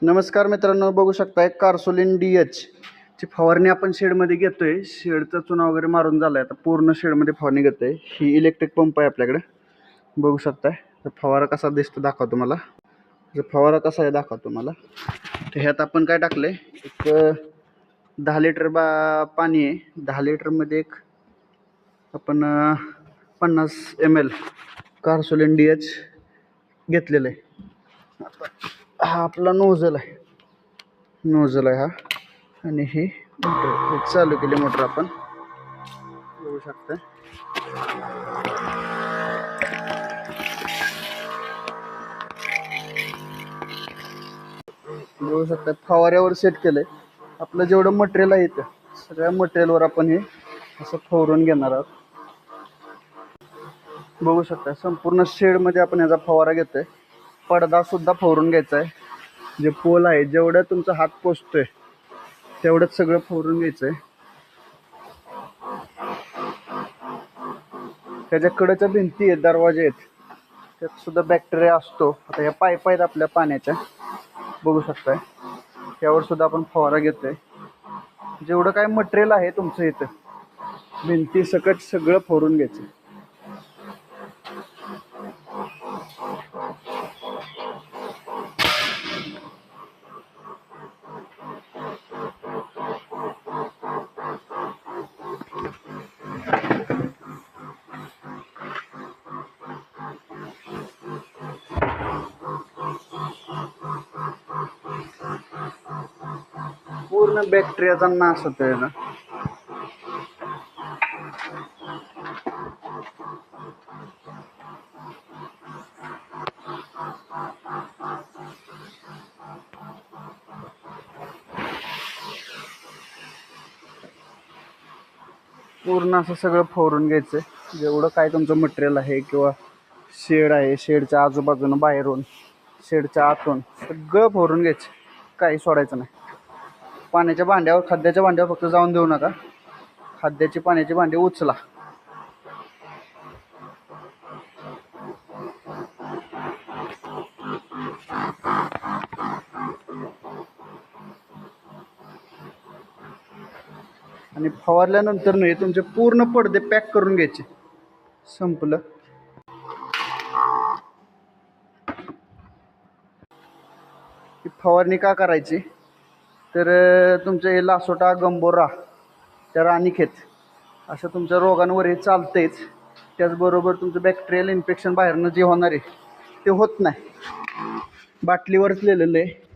नमस्कार मित्रांनो, बघू शकताय कार्सोलिन DH ची फवारणी आपण शेडमध्ये घेतोय. शेडचा चुना वगैरे मारून झालाय, आता पूर्ण शेडमध्ये फवारणी घेतोय. ही इलेक्ट्रिक पंप आहे आपल्याकडे, बघू शकताय. तर फवारा कसा दिसतो दाखवतो तुम्हाला. फवारा कसा आहे दाखवतो तुम्हाला. तर ह्यात आपण काय टाकलंय, एक 10 लिटर पाणी आहे. 10 लिटरमध्ये एक आपण 50 ml कार्सोलिन DH घेतलेलं आहे. हा आपला नोझल आहे हा, आणि ही मोटर चालू केली. मोटर आपण बघू शकता. बघू शकता फवाऱ्यावर सेट केलंय. आपलं जेवढं मटेरियल आहे इथं, सगळ्या मटेरियलवर आपण हे असं फवारून घेणार आहोत. बघू शकता संपूर्ण शेडमध्ये आपण याचा फवारा घेतोय. पडदा सुद्धा फवारून घ्यायचा आहे. जे पोल आहे, जेवढं तुमचा हात पोचतोय तेवढंच सगळं फवारून घ्यायचं आहे. त्याच्या कडेच्या भिंती आहेत, दरवाजे आहेत, त्यात सुद्धा बॅक्टेरिया असतो. आता या पाईप आहेत आपल्या पाण्याच्या, बघू शकताय. त्यावर सुद्धा आपण फवारा घेतोय. जेवढं काय मटेरियल आहे तुमचं इथं, भिंती सकट सगळं फवारून घ्यायचं. पूर्ण बॅक्टेरियाचा नाश होतोय ना. पूर्ण असं सगळं फवारून घ्यायचं. जेवढं काय तुमचं मटेरियल आहे किंवा शेड आहे, शेडच्या आजूबाजूनं, बाहेरून, शेडच्या आतून सगळं फवारून घ्यायचं. काही सोडायचं नाही. पाण्याच्या भांड्यावर, खाद्याच्या भांड्यावर फक्त जाऊन देऊ नका. खाद्याची पाण्याची भांडी उचला. आणि फवारल्यानंतर नाही तुमचे पूर्ण पडदे पॅक करून घ्यायचे. संपलं. ही फवारणी का करायची, तर तुमचे लासोटा, गंबोरा, त्या राणीखेत अशा तुमच्या रोगांवर हे चालतेच. त्याचबरोबर तुमचं बॅक्टेरियल इन्फेक्शन बाहेरनं जे होणार आहे ते होत नाही. बाटलीवरच लिहिलेलं आहे